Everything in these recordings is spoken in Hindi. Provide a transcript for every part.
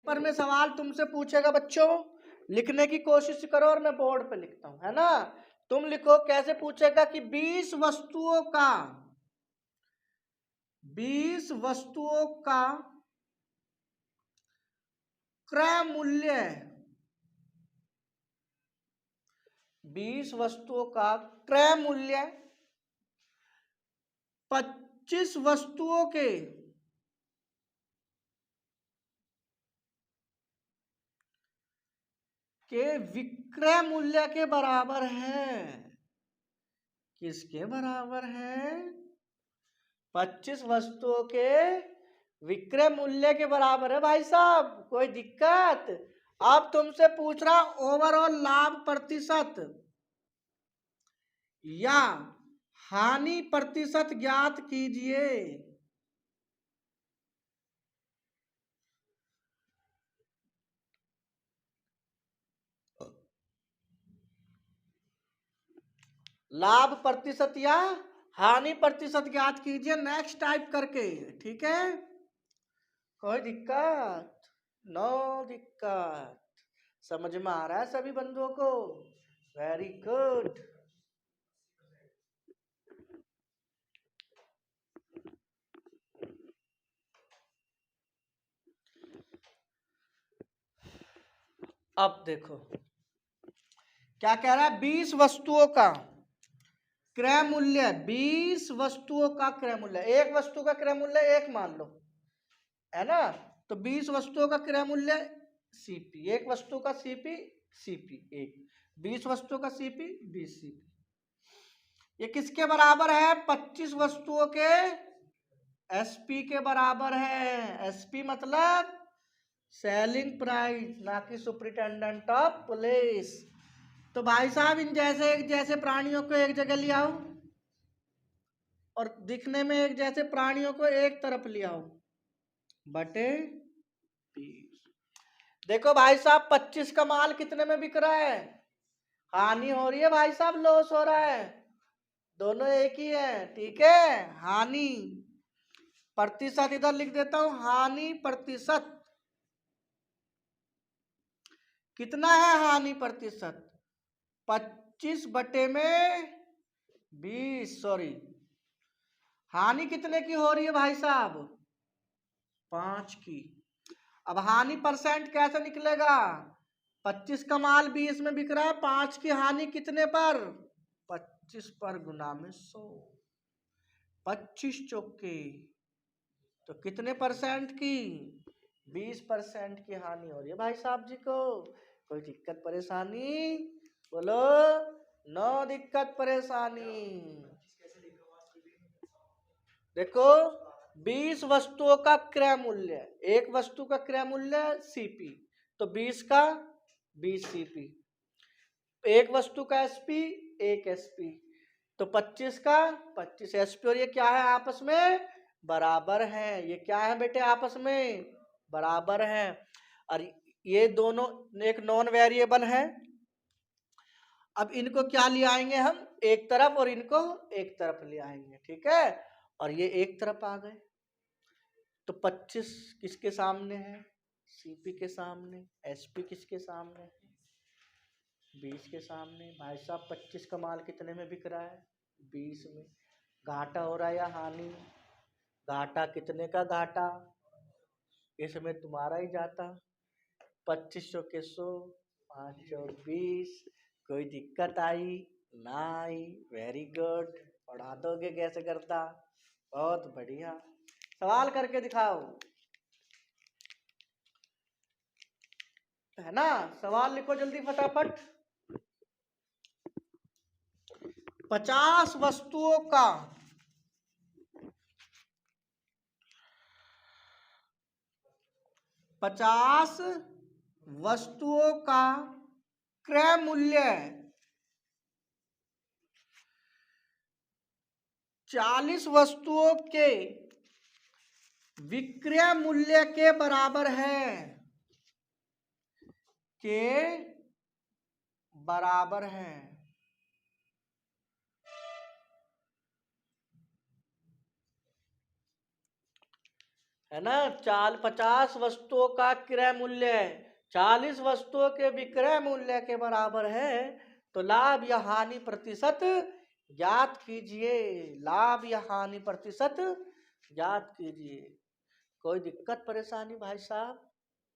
पर में सवाल तुमसे पूछेगा बच्चों, लिखने की कोशिश करो और मैं बोर्ड पे लिखता हूं, है ना। तुम लिखो, कैसे पूछेगा कि 20 वस्तुओं का क्रय मूल्य, 20 वस्तुओं का क्रय मूल्य 25 वस्तुओं के विक्रय मूल्य के बराबर है। किसके बराबर है? 25 वस्तुओं के विक्रय मूल्य के बराबर है भाई साहब। कोई दिक्कत? अब तुमसे पूछ रहा ओवरऑल लाभ प्रतिशत या हानि प्रतिशत ज्ञात कीजिए। लाभ प्रतिशत या हानि प्रतिशत ज्ञात कीजिए, नेक्स्ट टाइप करके, ठीक है। कोई दिक्कत? नो दिक्कत। समझ में आ रहा है सभी बंधुओं को? Very good. अब देखो क्या कह रहा है, 20 वस्तुओं का क्रय मूल्य, 20 वस्तुओं का क्रय मूल्य, एक वस्तु का क्रय मूल्य 1 मान लो, है ना। तो 20 वस्तुओं का क्रय मूल्य सीपी, एक वस्तु का सीपी, सीपी एक, 20 वस्तुओं का सीपी 20 सीपी। ये किसके बराबर है? 25 वस्तुओं के एसपी के बराबर है। एसपी मतलब सेलिंग प्राइस, ना कि सुपरिटेंडेंट ऑफ पुलिस। तो भाई साहब इन जैसे प्राणियों को एक जगह ले आओ और दिखने में एक जैसे प्राणियों को एक तरफ ले आओ, बटे 20। देखो भाई साहब 25 का माल कितने में बिक रहा है? हानि हो रही है भाई साहब, लॉस हो रहा है, दोनों एक ही है, ठीक है। हानि प्रतिशत इधर लिख देता हूं, हानि प्रतिशत कितना है? हानि प्रतिशत 25 बटे में 20, सॉरी, हानि कितने की हो रही है भाई साहब? 5 की। अब हानि परसेंट कैसे निकलेगा? 25 का माल 20 में बिक रहा है, 5 की हानि कितने पर? 25 पर गुना में 100, 25 चौके तो कितने परसेंट की? 20% की हानि हो रही है भाई साहब जी को। कोई दिक्कत परेशानी? बोलो। नो दिक्कत परेशानी। देखो 20 वस्तुओं का क्रय मूल्य, एक वस्तु का क्रय मूल्य सीपी, तो 20 का 20 सीपी, एक वस्तु का एसपी, एक एसपी, तो 25 का 25 एसपी। और ये क्या है? आपस में बराबर है। ये क्या है बेटे? आपस में बराबर है। और ये दोनों एक नॉन वेरिएबल है। अब इनको क्या ले आएंगे हम? एक तरफ, और इनको एक तरफ ले आएंगे, ठीक है। और ये एक तरफ आ गए, तो 25 किसके सामने है? सीपी के सामने। एसपी किसके सामने है? 20 के सामने। भाई साहब 25 का माल कितने में बिक रहा है? 20 में। घाटा हो रहा है या हानि? घाटा। कितने का घाटा? इसमें तुम्हारा ही जाता। 2500 के 100, 520। कोई दिक्कत आई? ना आई। Very good. पढ़ा दोगे कैसे करता? बहुत बढ़िया। सवाल करके दिखाओ, है ना। सवाल लिखो जल्दी फटाफट। 50 वस्तुओं का 50 वस्तुओं का क्रय मूल्य 40 वस्तुओं के विक्रय मूल्य के बराबर है। के बराबर है। है ना। 50 वस्तुओं का क्रय मूल्य 40 वस्तुओं के विक्रय मूल्य के बराबर है, तो लाभ या हानि प्रतिशत ज्ञात कीजिए। लाभ या हानि प्रतिशत ज्ञात कीजिए। कोई दिक्कत परेशानी भाई साहब?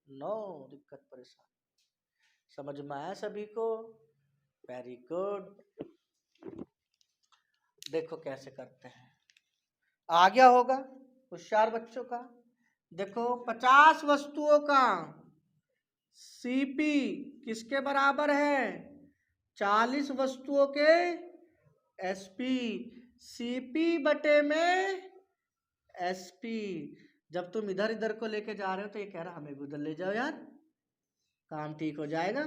नो दिक्कत परेशानी। समझ में आया सभी को? Very good. देखो कैसे करते हैं, आ गया होगा होशियार बच्चों का। देखो 50 वस्तुओं का सीपी किसके बराबर है? 40 वस्तुओं के एसपी। सीपी बटे में एसपी। जब तुम इधर इधर को लेके जा रहे हो तो ये कह रहा हमें भी उधर ले जाओ यार, काम ठीक हो जाएगा।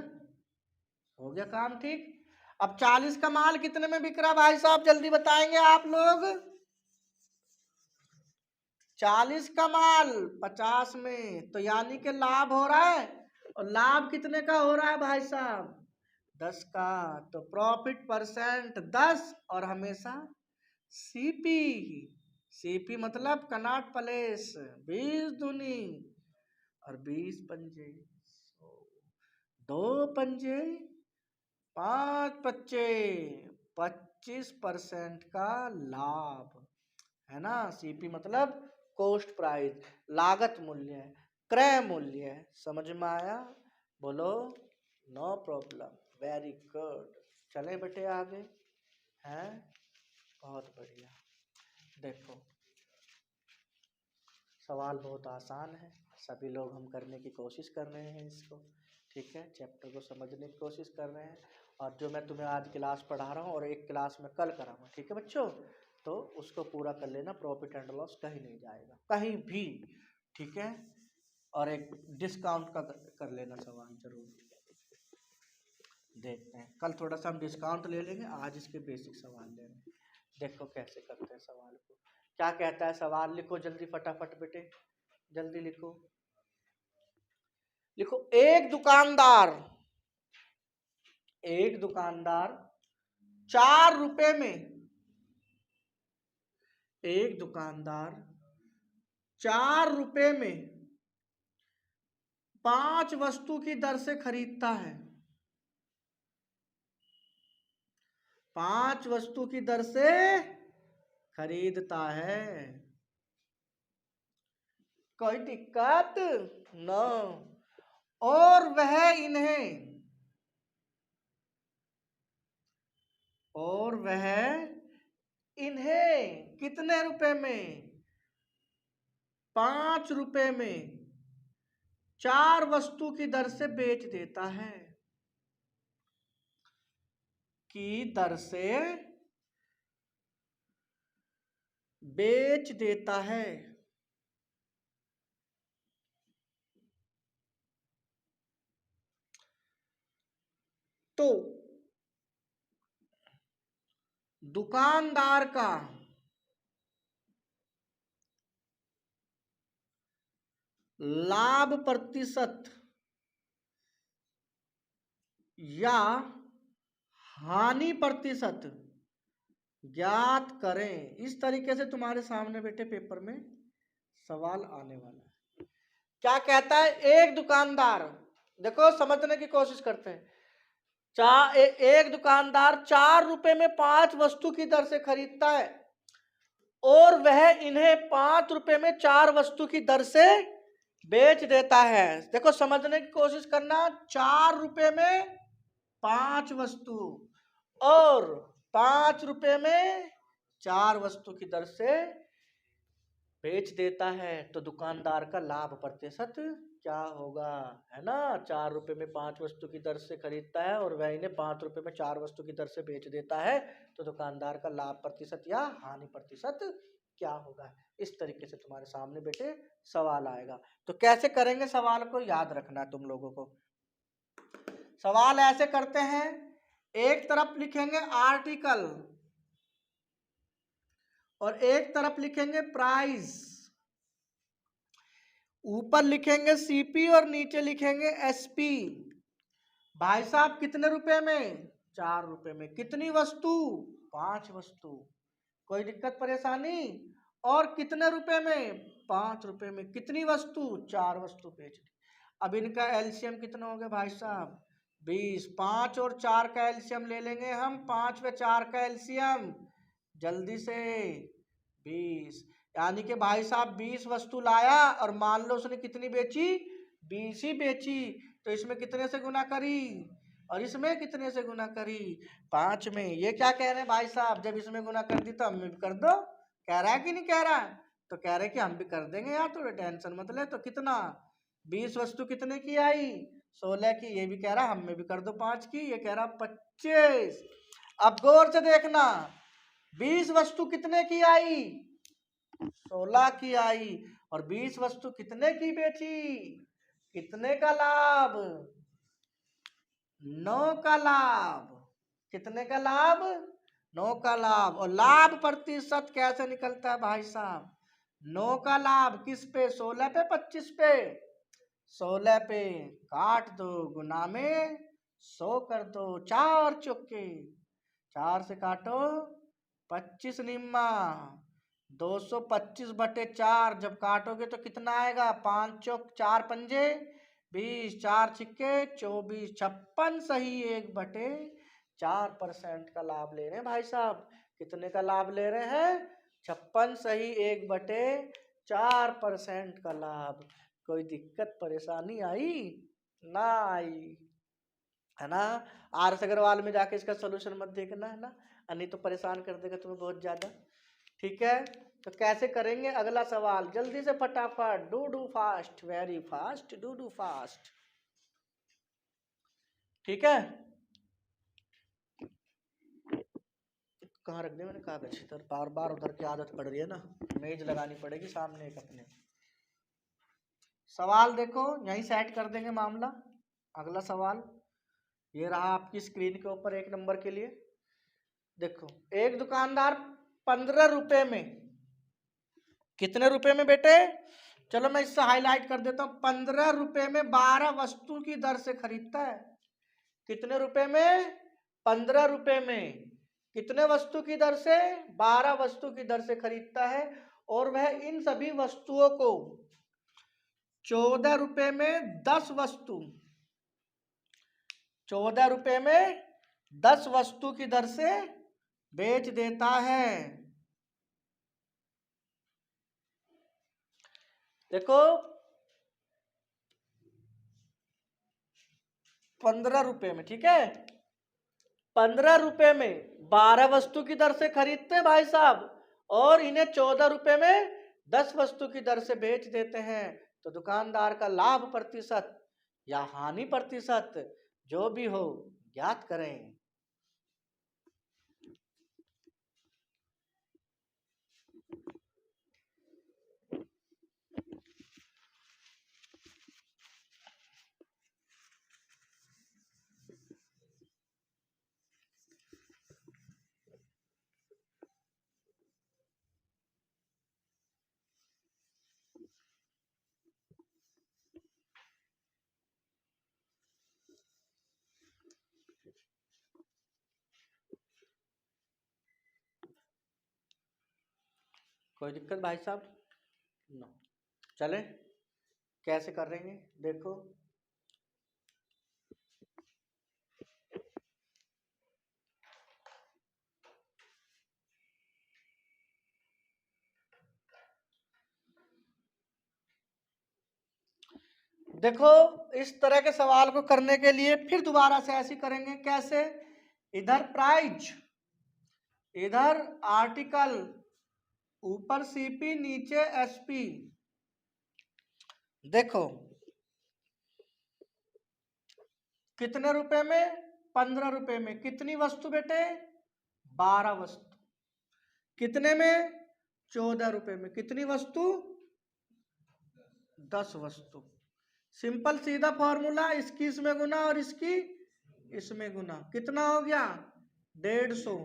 हो गया काम ठीक। अब 40 का माल कितने में बिक रहा भाई साहब, जल्दी बताएंगे आप लोग। 40 का माल 50 में, तो यानी कि लाभ हो रहा है। और लाभ कितने का हो रहा है भाई साहब? 10 का। तो प्रॉफिट परसेंट 10 और हमेशा सीपी। सीपी मतलब कनॉट प्लेस। 20 दूनी और 20 पंजे, 2 पंजे 5 पच्चे, 25% का लाभ, है ना। सीपी मतलब कॉस्ट प्राइस, लागत मूल्य, क्रय मूल्य। समझ में आया? बोलो। No problem, very good. चले बेटे आगे, हैं? बहुत बढ़िया। देखो सवाल बहुत आसान है, सभी लोग हम करने की कोशिश कर रहे हैं इसको, ठीक है। चैप्टर को समझने की कोशिश कर रहे हैं, और जो मैं तुम्हें आज क्लास पढ़ा रहा हूँ और एक क्लास में कल कराऊंगा, ठीक है बच्चों। तो उसको पूरा कर लेना, प्रॉफिट एंड लॉस कहीं नहीं जाएगा, कहीं भी, ठीक है। और एक डिस्काउंट का कर लेना सवाल जरूर। देखते हैं कल थोड़ा सा हम डिस्काउंट ले लेंगे, आज इसके बेसिक सवाल ले लेंगे। देखो कैसे करते हैं सवाल को। क्या कहता है सवाल? लिखो जल्दी फटाफट बेटे, जल्दी लिखो। लिखो एक दुकानदार 4 रुपए में, एक दुकानदार 4 रुपए में 5 वस्तु की दर से खरीदता है। 5 वस्तु की दर से खरीदता है। कोई दिक्कत न। और वह इन्हें कितने रुपए में? 5 रुपए में 4 वस्तु की दर से बेच देता है। की दर से बेच देता है। तो दुकानदार का लाभ प्रतिशत या हानि प्रतिशत ज्ञात करें। इस तरीके से तुम्हारे सामने बेटे पेपर में सवाल आने वाला है। क्या कहता है? एक दुकानदार, देखो समझने की कोशिश करते हैं। एक दुकानदार 4 रुपए में 5 वस्तु की दर से खरीदता है, और वह इन्हें 5 रुपए में 4 वस्तु की दर से बेच देता है। देखो समझने की कोशिश करना। 4 रुपए में 5 वस्तु और 5 रुपए में 4 वस्तु की दर से बेच देता है, तो दुकानदार का लाभ प्रतिशत क्या होगा? है ना। 4 रुपए में 5 वस्तु की दर से खरीदता है और वह इन्हें 5 रुपए में 4 वस्तु की दर से बेच देता है, तो दुकानदार का लाभ प्रतिशत या हानि प्रतिशत क्या होगा? इस तरीके से तुम्हारे सामने बेटे सवाल आएगा। तो कैसे करेंगे सवाल को, याद रखना तुम लोगों को। सवाल ऐसे करते हैं, एक तरफ लिखेंगे आर्टिकल और एक तरफ लिखेंगे प्राइस। ऊपर लिखेंगे सीपी और नीचे लिखेंगे एसपी। भाई साहब कितने रुपए में? 4 रुपए में। कितनी वस्तु? 5 वस्तु। कोई दिक्कत परेशानी? और कितने रुपए में? 5 रुपए में कितनी वस्तु? 4 वस्तु बेच दी। अब इनका एलसीएम कितना हो गया भाई साहब? 20। 5 और 4 का एलसीएम ले लेंगे हम। 5 व 4 का एलसीएम जल्दी से 20। यानी कि भाई साहब 20 वस्तु लाया और मान लो उसने कितनी बेची? 20 ही बेची। तो इसमें कितने से गुना करी और इसमें कितने से गुना करी? 5 में। ये क्या कह रहे हैं भाई साहब? जब इसमें गुना कर दी तो हमें भी कर दो। कह रहा है कि नहीं कह रहा है? तो कह रहे हैं कि हम भी कर देंगे यार, थोड़ा टेंशन मत ले। तो कितना? 20 वस्तु कितने की आई? 16 की। ये भी कह रहा हमें भी कर दो 5 की। ये कह रहा 25। अब गौर से देखना, 20 वस्तु कितने की आई? 16 की आई। और 20 वस्तु कितने की बेची? कितने का लाभ? 9 का लाभ। कितने का लाभ? 9 का लाभ। और लाभ प्रतिशत कैसे निकलता है भाई साहब? 9 का लाभ किस पे? 16 पे 25 पे? 16 पे। काट दो, गुना में 100 कर दो। 4 चौके, 4 से काटो 25 निम्मा। 225/4 जब काटोगे तो कितना आएगा? 5 चौक 4 पंजे 20, 4 छिक्के 24, 56 सही 1/4% का लाभ ले रहे हैं भाई साहब। कितने का लाभ ले रहे हैं? 56 सही 1/4% का लाभ। कोई दिक्कत परेशानी आई? ना आई, है ना? आर.एस. अग्रवाल में जाके इसका सोल्यूशन मत देखना, है ना? नहीं तो परेशान कर देगा तुम्हें बहुत ज्यादा। ठीक है, तो कैसे करेंगे? अगला सवाल जल्दी से फटाफट। Do fast, very fast, do fast. ठीक है, कहाँ रख दिया मैंने कागज? इधर बार बार उधर की आदत पड़ रही है ना, मेज लगानी पड़ेगी सामने एक अपने। सवाल देखो, यहीं सेट कर देंगे मामला। अगला सवाल ये रहा आपकी स्क्रीन के ऊपर 1 नंबर के लिए। देखो, एक दुकानदार 15 रुपए में, कितने रुपए में बेटे? चलो मैं इससे हाईलाइट कर देता हूं। 15 रुपए में 12 वस्तु की दर से खरीदता है। कितने रुपए में? 15 रुपए में कितने वस्तु की दर से? 12 वस्तु की दर से खरीदता है। और वह इन सभी वस्तुओं को 14 रुपए में 10 वस्तु, 14 रुपए में 10 वस्तु की दर से बेच देता है। देखो, 15 रुपए में, ठीक है, 15 रुपए में 12 वस्तु की दर से खरीदते हैं भाई साहब, और इन्हें 14 रुपए में 10 वस्तु की दर से बेच देते हैं। तो दुकानदार का लाभ प्रतिशत या हानि प्रतिशत जो भी हो ज्ञात करें। कोई दिक्कत भाई साहब? नो, चले कैसे कर रहे हैं देखो। देखो, इस तरह के सवाल को करने के लिए फिर दोबारा से ऐसे करेंगे। कैसे? इधर प्राइज, इधर आर्टिकल, ऊपर सीपी नीचे एसपी। देखो, कितने रुपए में? 15 रुपए में। कितनी वस्तु बेटे? 12 वस्तु। कितने में? 14 रुपए में। कितनी वस्तु? 10 वस्तु। सिंपल सीधा फॉर्मूला, इसकी इसमें गुना और इसकी इसमें गुना। कितना हो गया? 150।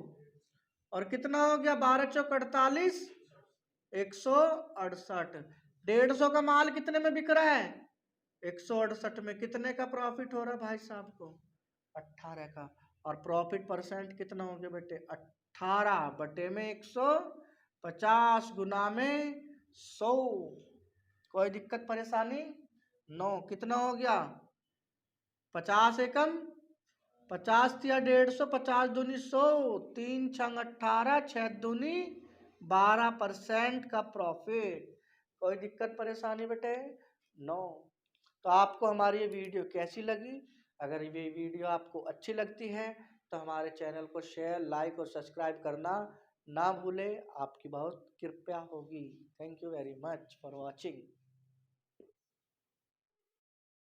और कितना हो गया? 12 चौक 48, 168। 150 का माल कितने में बिक रहा है? 168 में। कितने का प्रॉफिट हो रहा है भाई साहब को? 18 का। और प्रॉफिट परसेंट कितना हो गया बेटे? 18 बटे में 150 गुना में 100। कोई दिक्कत परेशानी? नो। कितना हो गया? 50 एकम 50 या 150, 50 दूनी 100, 3 छंग 18, 6 दूनी 12% का प्रॉफिट। कोई दिक्कत परेशानी बेटे? नो। तो आपको हमारी ये वीडियो कैसी लगी? अगर ये वीडियो आपको अच्छी लगती है तो हमारे चैनल को शेयर, लाइक और सब्सक्राइब करना ना भूलें। आपकी बहुत कृपया होगी। Thank you very much for watching.